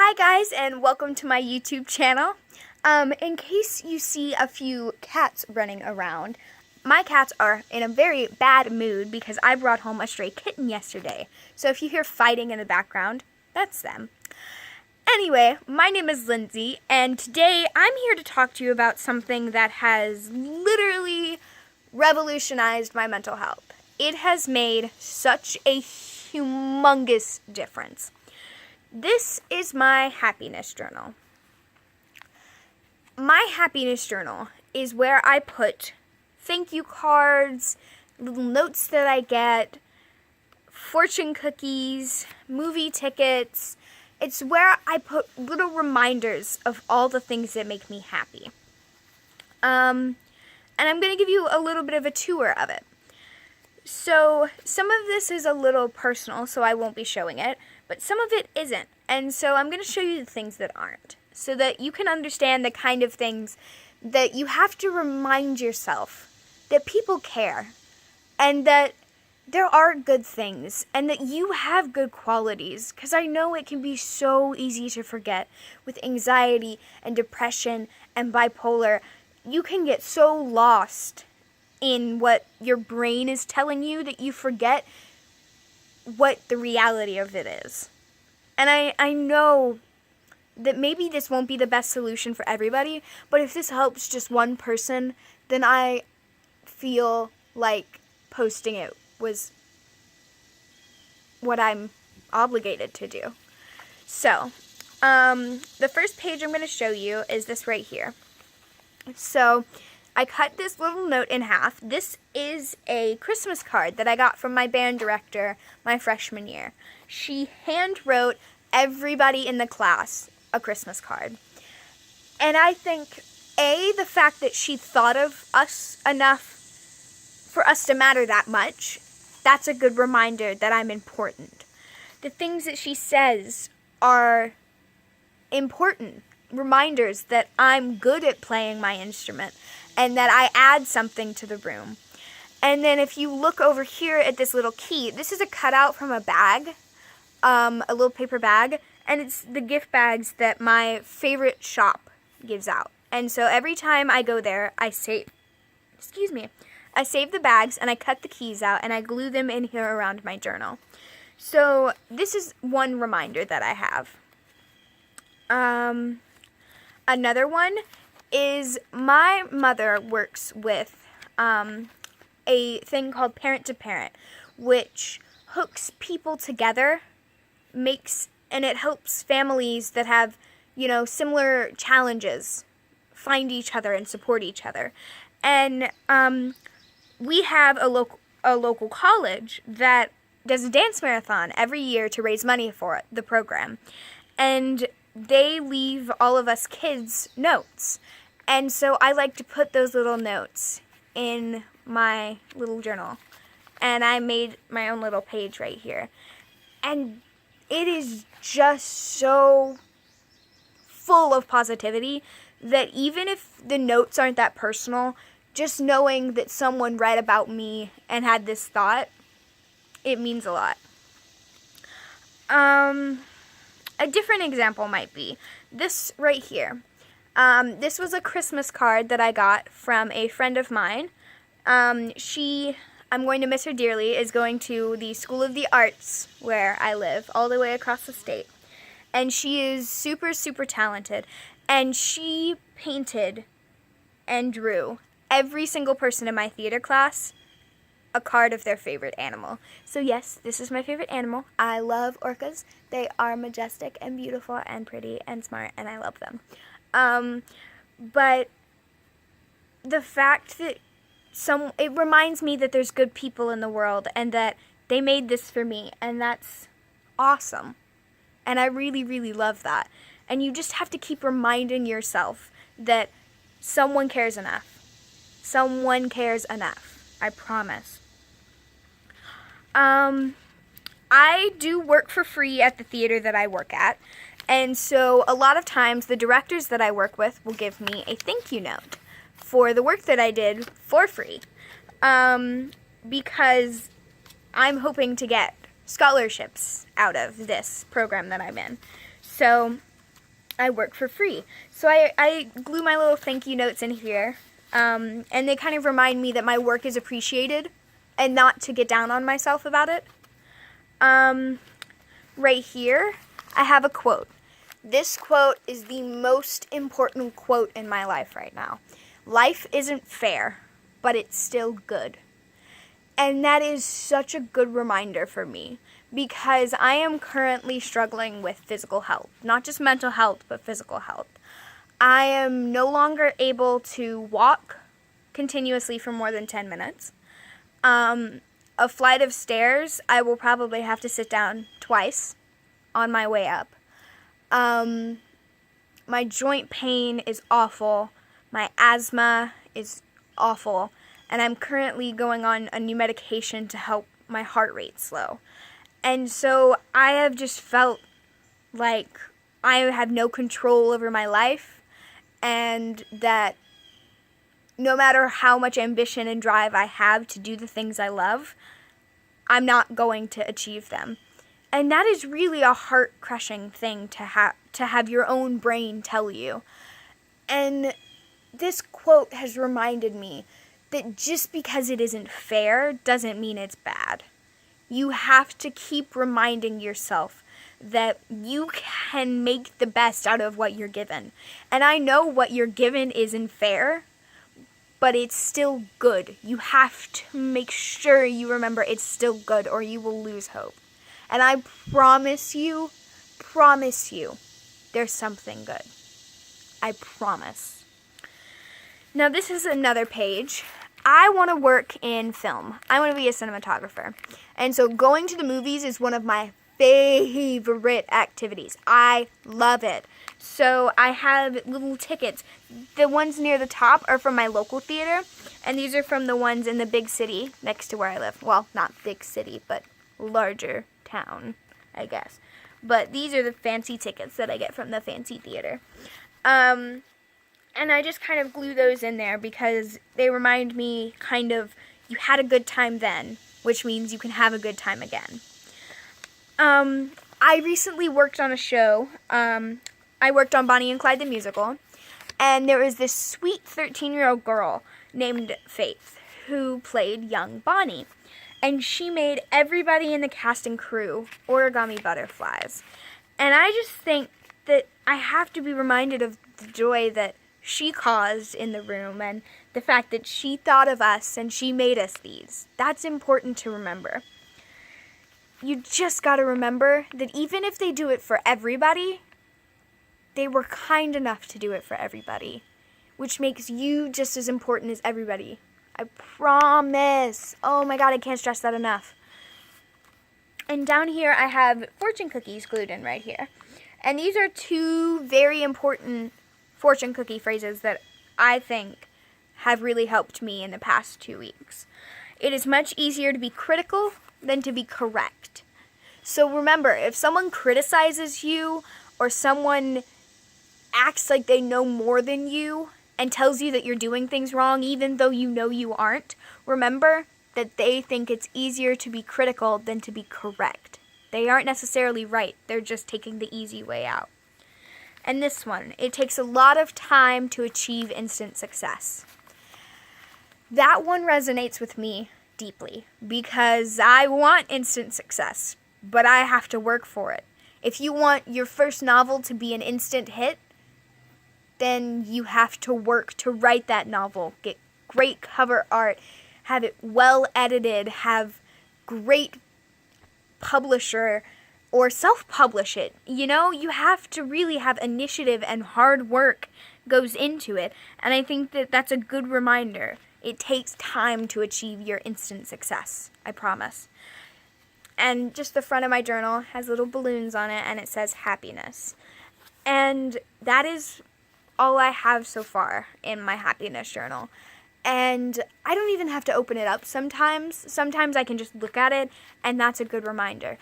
Hi guys, and welcome to my YouTube channel. In case you see a few cats running around, my cats are in a very bad mood because I brought home a stray kitten yesterday. So if you hear fighting in the background, that's them. Anyway, my name is Lindsay, and today I'm here to talk to you about something that has literally revolutionized my mental health. It has made such a humongous difference. This is my happiness journal. My happiness journal is where I put thank you cards, little notes that I get, fortune cookies, movie tickets. It's where I put little reminders of all the things that make me happy. And I'm going to give you a little bit of a tour of it. So some of this is a little personal, so I won't be showing it, but some of it isn't. And so I'm going to show you the things that aren't, so that you can understand the kind of things that you have to remind yourself that people care, and that there are good things, and that you have good qualities, because I know it can be so easy to forget with anxiety and depression and bipolar. You can get so lost in what your brain is telling you that you forget what the reality of it is. And I know that maybe this won't be the best solution for everybody, but if this helps just one person, then I feel like posting it was what I'm obligated to do. So, the first page I'm going to show you is this right here. So, I cut this little note in half. This is a Christmas card that I got from my band director my freshman year. She hand wrote everybody in the class a Christmas card. And I think, the fact that she thought of us enough for us to matter that much, that's a good reminder that I'm important. The things that she says are important reminders that I'm good at playing my instrument and that I add something to the room. And then if you look over here at this little key, this is a cutout from a bag, a little paper bag, and it's the gift bags that my favorite shop gives out. And so every time I go there, I save the bags and I cut the keys out and I glue them in here around my journal. So this is one reminder that I have. Another one is my mother works with a thing called Parent to Parent, which hooks people together, and it helps families that have, similar challenges find each other and support each other. And we have a local college that does a dance marathon every year to raise money for the program. And they leave all of us kids notes. And so I like to put those little notes in my little journal. And I made my own little page right here. And it is just so full of positivity that even if the notes aren't that personal, just knowing that someone read about me and had this thought, it means a lot. A different example might be this right here. This was a Christmas card that I got from a friend of mine. I'm going to miss her dearly, is going to the School of the Arts where I live, all the way across the state. And she is super, super talented. And she painted and drew every single person in my theater class a card of their favorite animal. So yes, this is my favorite animal. I love orcas. They are majestic and beautiful and pretty and smart, and I love them. But the fact that it reminds me that there's good people in the world and that they made this for me, and that's awesome. And I really, really love that. And you just have to keep reminding yourself that someone cares enough. Someone cares enough. I promise. I do work for free at the theater that I work at. And so a lot of times the directors that I work with will give me a thank you note for the work that I did for free. Because I'm hoping to get scholarships out of this program that I'm in. So I work for free. So I glue my little thank you notes in here, and they kind of remind me that my work is appreciated and not to get down on myself about it. Right here, I have a quote. This quote is the most important quote in my life right now. Life isn't fair, but it's still good. And that is such a good reminder for me, because I am currently struggling with physical health. Not just mental health, but physical health. I am no longer able to walk continuously for more than 10 minutes. A flight of stairs, I will probably have to sit down twice on my way up. My joint pain is awful. My asthma is awful. And I'm currently going on a new medication to help my heart rate slow. And so I have just felt like I have no control over my life, and that no matter how much ambition and drive I have to do the things I love, I'm not going to achieve them. And that is really a heart-crushing thing to have your own brain tell you. And this quote has reminded me that just because it isn't fair doesn't mean it's bad. You have to keep reminding yourself that you can make the best out of what you're given. And I know what you're given isn't fair, but it's still good. You have to make sure you remember it's still good, or you will lose hope. And I promise you, there's something good. I promise. Now this is another page. I want to work in film. I want to be a cinematographer. And so going to the movies is one of my favorite activities. I love it. So I have little tickets. The ones near the top are from my local theater, and these are from the ones in the big city next to where I live. Well, not big city, but larger town, I guess. But these are the fancy tickets that I get from the fancy theater. And I just kind of glue those in there because they remind me kind of, you had a good time then, which means you can have a good time again. I recently worked on a show. I worked on Bonnie and Clyde the musical, and there was this sweet 13-year-old girl named Faith who played young Bonnie, and she made everybody in the cast and crew origami butterflies. And I just think that I have to be reminded of the joy that she caused in the room, and the fact that she thought of us and she made us these. That's important to remember. You just gotta remember that even if they do it for everybody, they were kind enough to do it for everybody, which makes you just as important as everybody. I promise. Oh my God, I can't stress that enough. And down here I have fortune cookies glued in right here. And these are two very important fortune cookie phrases that I think have really helped me in the past 2 weeks. It is much easier to be critical than to be correct. So remember, if someone criticizes you or someone acts like they know more than you and tells you that you're doing things wrong even though you know you aren't, remember that they think it's easier to be critical than to be correct. They aren't necessarily right, they're just taking the easy way out. And this one, it takes a lot of time to achieve instant success. That one resonates with me deeply because I want instant success, but I have to work for it. If you want your first novel to be an instant hit, then you have to work to write that novel, get great cover art, have it well edited, have great publisher, or self-publish it. You know, you have to really have initiative, and hard work goes into it. And I think that that's a good reminder. It takes time to achieve your instant success, I promise. And just the front of my journal has little balloons on it, and it says happiness. And that is all I have so far in my happiness journal. And I don't even have to open it up sometimes. Sometimes I can just look at it, and that's a good reminder.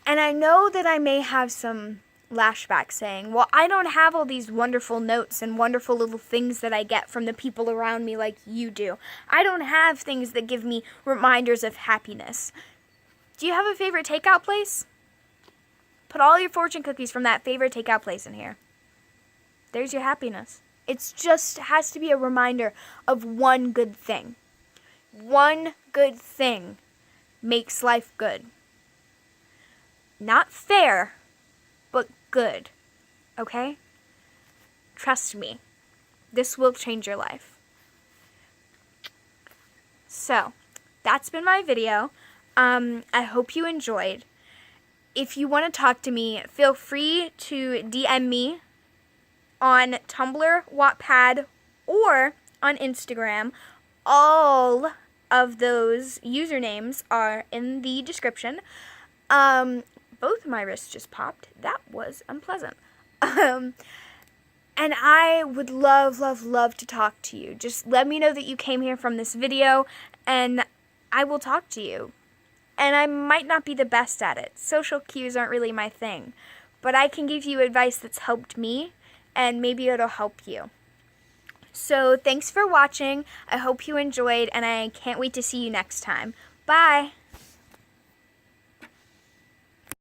And I know that I may have some lashbacks saying, well, I don't have all these wonderful notes and wonderful little things that I get from the people around me like you do. I don't have things that give me reminders of happiness. Do you have a favorite takeout place? Put all your fortune cookies from that favorite takeout place in here. there's your happiness. It's just has to be a reminder of one good thing. One good thing makes life good. Not fair, but good. Okay? Trust me. This will change your life. So, that's been my video. I hope you enjoyed. If you want to talk to me, feel free to DM me on Tumblr, Wattpad, or on Instagram. All of those usernames are in the description. Both of my wrists just popped. That was unpleasant. And I would love, love, love to talk to you. Just let me know that you came here from this video, and I will talk to you. And I might not be the best at it. Social cues aren't really my thing. But I can give you advice that's helped me, and maybe it'll help you. So thanks for watching. I hope you enjoyed, and I can't wait to see you next time. Bye!